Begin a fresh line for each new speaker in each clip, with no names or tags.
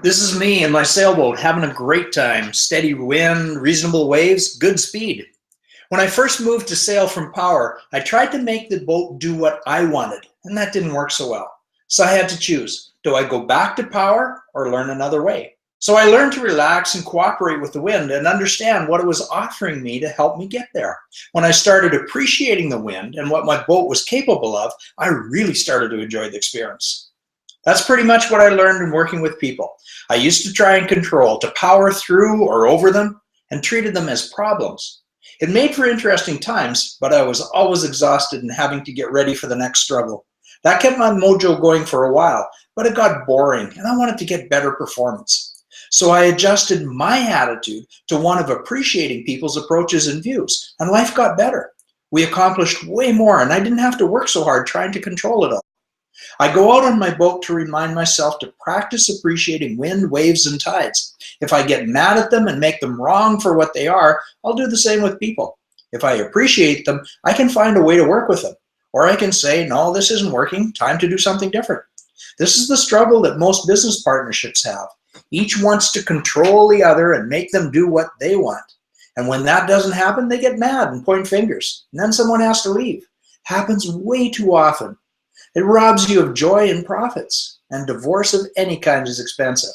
This is me in my sailboat having a great time. Steady wind, reasonable waves, good speed. When I first moved to sail from power, I tried to make the boat do what I wanted, and that didn't work so well. So I had to choose. Do I go back to power or learn another way? So I learned to relax and cooperate with the wind and understand what it was offering me to help me get there. When I started appreciating the wind and what my boat was capable of, I really started to enjoy the experience. That's pretty much what I learned in working with people. I used to try and control, to power through or over them, and treated them as problems. It made for interesting times, but I was always exhausted and having to get ready for the next struggle. That kept my mojo going for a while, but it got boring and I wanted to get better performance. So I adjusted my attitude to one of appreciating people's approaches and views, and life got better. We accomplished way more, and I didn't have to work so hard trying to control it all. I go out on my boat to remind myself to practice appreciating wind, waves, and tides. If I get mad at them and make them wrong for what they are, I'll do the same with people. If I appreciate them, I can find a way to work with them. Or I can say, no, this isn't working, time to do something different. This is the struggle that most business partnerships have. Each wants to control the other and make them do what they want. And when that doesn't happen, they get mad and point fingers. And then someone has to leave. Happens way too often. It robs you of joy and profits, and divorce of any kind is expensive.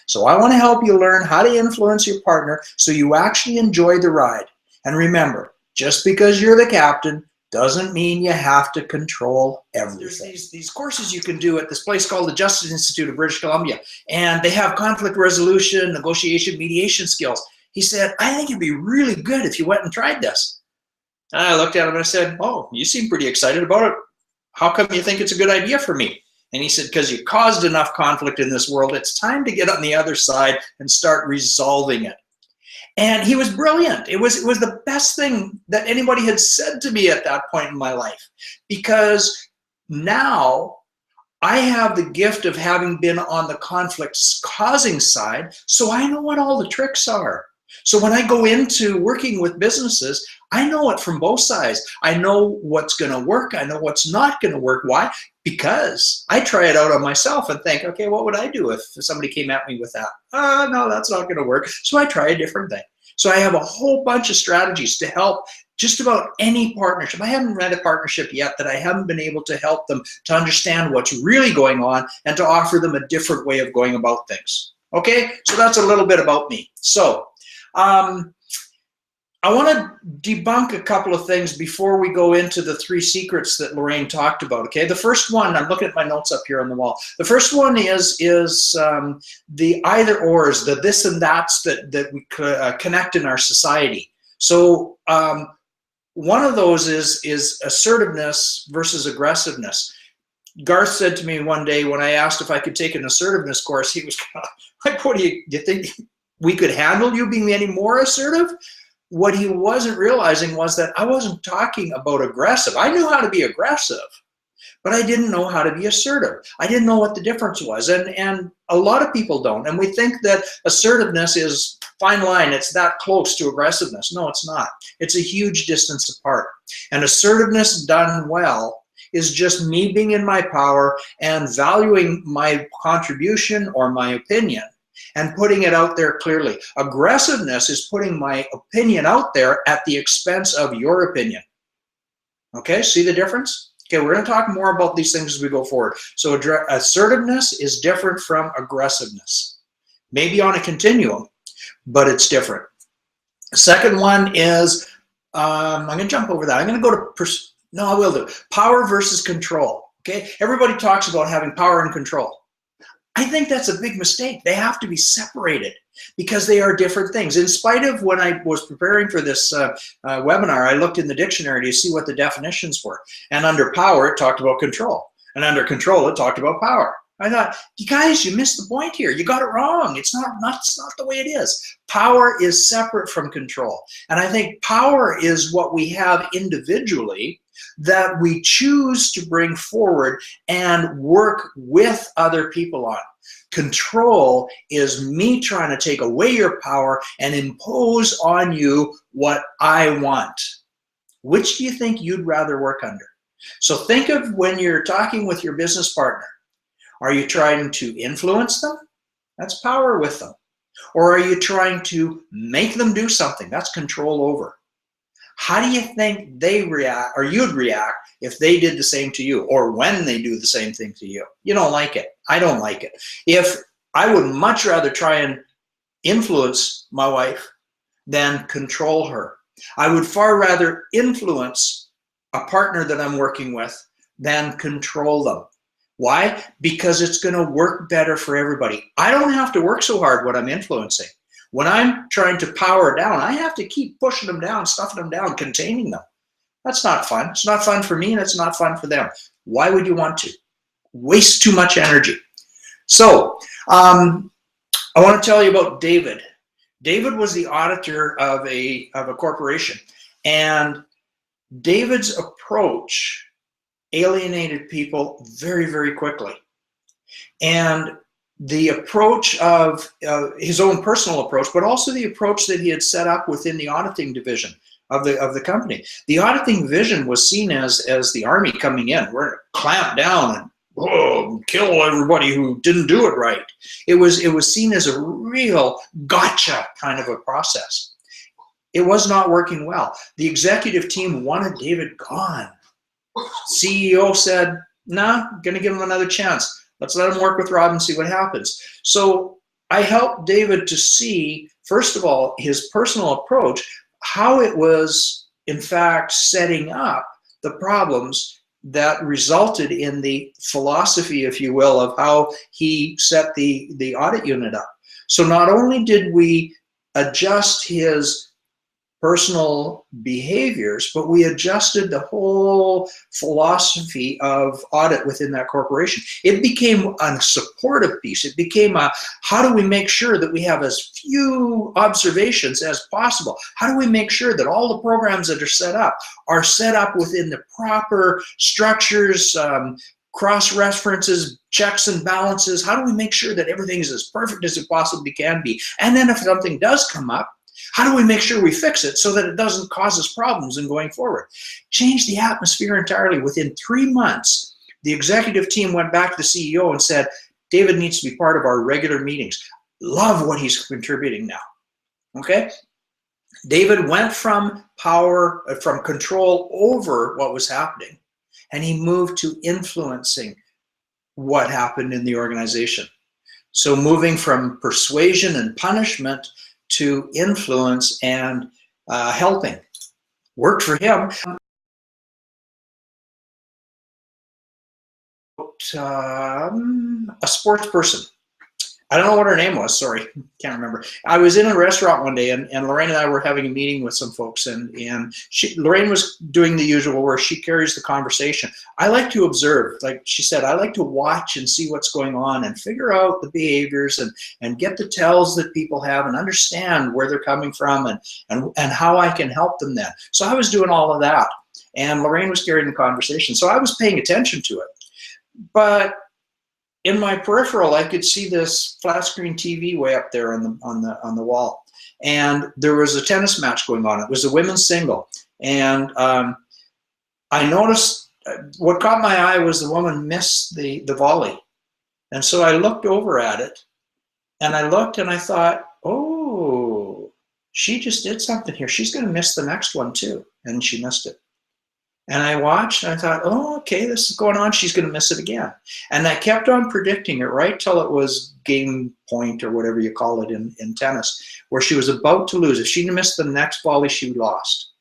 So I want to help you learn how to influence your partner so you actually enjoy the ride. And remember, just because you're the captain doesn't mean you have to control everything. There's these courses you can do at this place called the Justice Institute of British Columbia, and they have conflict resolution, negotiation, mediation skills. He said, I think it'd be really good if you went and tried this. And I looked at him and I said, oh, you seem pretty excited about it. How come you think it's a good idea for me? And he said, because you caused enough conflict in this world, it's time to get on the other side and start resolving it. And he was brilliant. It was the best thing that anybody had said to me at that point in my life, because now I have the gift of having been on the conflict causing side, so I know what all the tricks are. So when I go into working with businesses, I know it from both sides. I know what's going to work. I know what's not going to work. Why? Because I try it out on myself and think, okay, what would I do if somebody came at me with that? No, that's not going to work. So I try a different thing. So I have a whole bunch of strategies to help just about any partnership. I haven't read a partnership yet that I haven't been able to help them to understand what's really going on and to offer them a different way of going about things. Okay, so that's a little bit about me. So I want to debunk a couple of things before we go into the 3 secrets that Lorraine talked about. Okay, the first one, I'm looking at my notes up here on the wall. The first one is the either ors, the this and that's that we connect in our society. So one of those is assertiveness versus aggressiveness. Garth said to me one day when I asked if I could take an assertiveness course, he was like, what do you think? We could handle you being any more assertive? What he wasn't realizing was that I wasn't talking about aggressive. I knew how to be aggressive, but I didn't know how to be assertive. I didn't know what the difference was, and a lot of people don't. And we think that assertiveness is fine line. It's that close to aggressiveness. No, it's not. It's a huge distance apart. And assertiveness done well is just me being in my power and valuing my contribution or my opinion and putting it out there clearly. Aggressiveness is putting my opinion out there at the expense of your opinion. Okay, see the difference? Okay, we're going to talk more about these things as we go forward. So assertiveness is different from aggressiveness. Maybe on a continuum, but it's different. The second one is, I'm going to jump over that. I'm going to go to, no, I will do. Power versus control. Okay, everybody talks about having power and control. I think that's a big mistake. They have to be separated because they are different things. In spite of when I was preparing for this webinar, I looked in the dictionary to see what the definitions were. And under power, it talked about control. And under control, it talked about power. I thought, you guys, you missed the point here. You got it wrong. It's not the way it is. Power is separate from control. And I think power is what we have individually that we choose to bring forward and work with other people on. Control is me trying to take away your power and impose on you what I want. Which do you think you'd rather work under? So think of when you're talking with your business partner. Are you trying to influence them? That's power with them. Or are you trying to make them do something? That's control over. How do you think they react, or you'd react, if they did the same to you, or when they do the same thing to you? You don't like it. I don't like it. If I would much rather try and influence my wife than control her. I would far rather influence a partner that I'm working with than control them. Why? Because it's going to work better for everybody. I don't have to work so hard when I'm influencing. When I'm trying to power down, I have to keep pushing them down, stuffing them down, containing them. That's not fun. It's not fun for me, and it's not fun for them. Why would you want to? Waste too much energy. So I want to tell you about David. David was the auditor of a corporation, and David's approach alienated people very, very quickly. And the approach of his own personal approach, but also the approach that he had set up within the auditing division of the company. The auditing division was seen as the army coming in. We're going to clamp down and kill everybody who didn't do it right. It was seen as a real gotcha kind of a process. It was not working well. The executive team wanted David gone. CEO said, nah, going to give him another chance. Let's let him work with Rob and see what happens. So I helped David to see, first of all, his personal approach, how it was, in fact, setting up the problems that resulted in the philosophy, if you will, of how he set the audit unit up. So not only did we adjust his personal behaviors, but we adjusted the whole philosophy of audit within that corporation. It became a supportive piece. It became a, how do we make sure that we have as few observations as possible? How do we make sure that all the programs that are set up within the proper structures, cross-references, checks and balances? How do we make sure that everything is as perfect as it possibly can be? And then if something does come up, how do we make sure we fix it so that it doesn't cause us problems in going forward? Change the atmosphere entirely. Within 3 months, the executive team went back to the CEO and said, David needs to be part of our regular meetings. Love what he's contributing now. Okay? David went from power, from control over what was happening, and he moved to influencing what happened in the organization. So moving from persuasion and punishment to influence and helping. Worked for him. A sports person. I don't know what her name was, sorry, can't remember. I was in a restaurant one day, and Lorraine and I were having a meeting with some folks, and Lorraine was doing the usual where she carries the conversation. I like to observe, like she said, I like to watch and see what's going on and figure out the behaviors and get the tells that people have and understand where they're coming from and how I can help them then. So I was doing all of that, and Lorraine was carrying the conversation. So I was paying attention to it. But in my peripheral, I could see this flat screen TV way up there on the wall, and there was a tennis match going on. It was a women's single, and I noticed what caught my eye was the woman missed the volley, and so I looked over at it, and I looked and I thought, oh, she just did something here. She's going to miss the next one too, and she missed it. And I watched and I thought, oh, okay, this is going on. She's going to miss it again. And I kept on predicting it right till it was game point or whatever you call it in tennis, where she was about to lose. If she missed the next volley, she lost.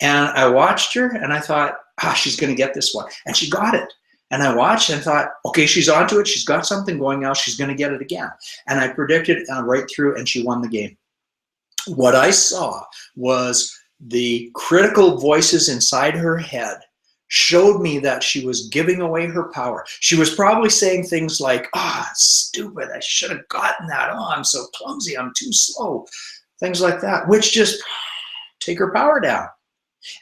And I watched her and I thought, she's going to get this one. And she got it. And I watched and thought, okay, she's onto it. She's got something going now. She's going to get it again. And I predicted right through, and she won the game. What I saw was the critical voices inside her head showed me that she was giving away her power. She was probably saying things like, stupid, I should have gotten that. Oh, I'm so clumsy, I'm too slow. Things like that, which just take her power down.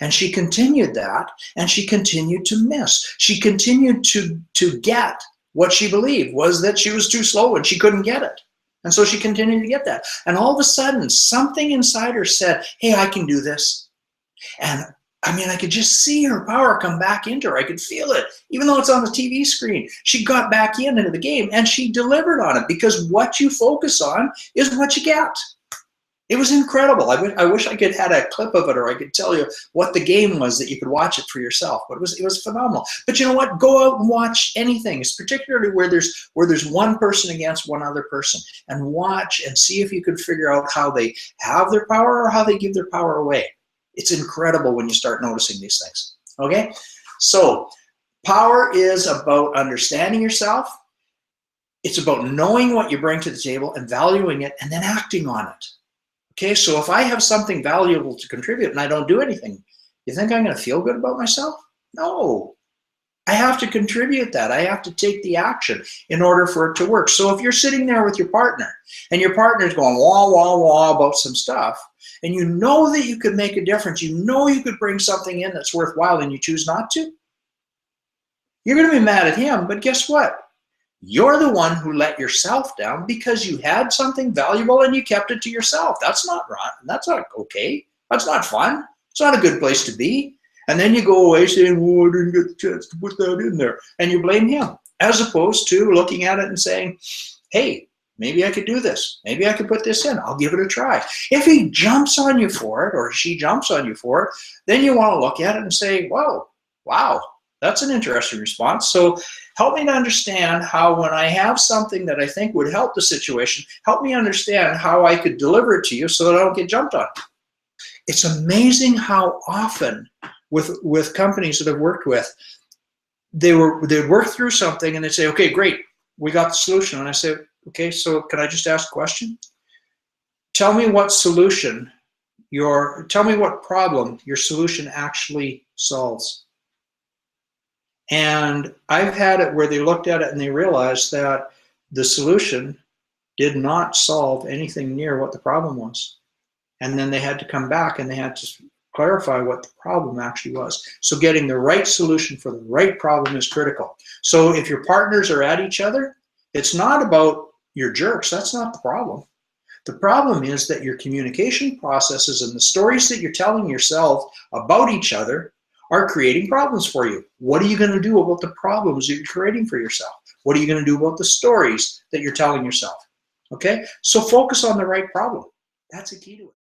And she continued that, and she continued to miss. She continued to get what she believed was that she was too slow and she couldn't get it. And so she continued to get that. And all of a sudden, something inside her said, hey, I can do this. And I mean, I could just see her power come back into her. I could feel it, even though it's on the TV screen. She got back into the game and she delivered on it, because what you focus on is what you get. It was incredible. I wish I could had a clip of it, or I could tell you what the game was that you could watch it for yourself. But it was phenomenal. But you know what? Go out and watch anything, it's particularly where there's one person against one other person, and watch and see if you could figure out how they have their power or how they give their power away. It's incredible when you start noticing these things. Okay? So power is about understanding yourself. It's about knowing what you bring to the table and valuing it and then acting on it. Okay, so if I have something valuable to contribute and I don't do anything, you think I'm going to feel good about myself? No. I have to contribute that. I have to take the action in order for it to work. So if you're sitting there with your partner and your partner's going wah, wah, wah about some stuff, and you know that you could make a difference, you know you could bring something in that's worthwhile, and you choose not to, you're going to be mad at him. But guess what? You're the one who let yourself down because you had something valuable and you kept it to yourself. That's not right. That's not okay. That's not fun. It's not a good place to be. And then you go away saying, oh, I didn't get the chance to put that in there. And you blame him, as opposed to looking at it and saying, hey, maybe I could do this. Maybe I could put this in. I'll give it a try. If he jumps on you for it, or she jumps on you for it, then you want to look at it and say, whoa, wow, that's an interesting response. So help me to understand how, when I have something that I think would help the situation, help me understand how I could deliver it to you so that I don't get jumped on. It's amazing how often with companies that I've worked with, they'd work through something and they'd say, okay, great, we got the solution. And I say, okay, so can I just ask a question? Tell me what tell me what problem your solution actually solves. And I've had it where they looked at it and they realized that the solution did not solve anything near what the problem was. And then they had to come back and they had to clarify what the problem actually was. So getting the right solution for the right problem is critical. So if your partners are at each other, it's not about your jerks. That's not the problem. The problem is that your communication processes and the stories that you're telling yourself about each other are creating problems for you. What are you going to do about the problems that you're creating for yourself? What are you going to do about the stories that you're telling yourself? Okay, so focus on the right problem. That's the key to it.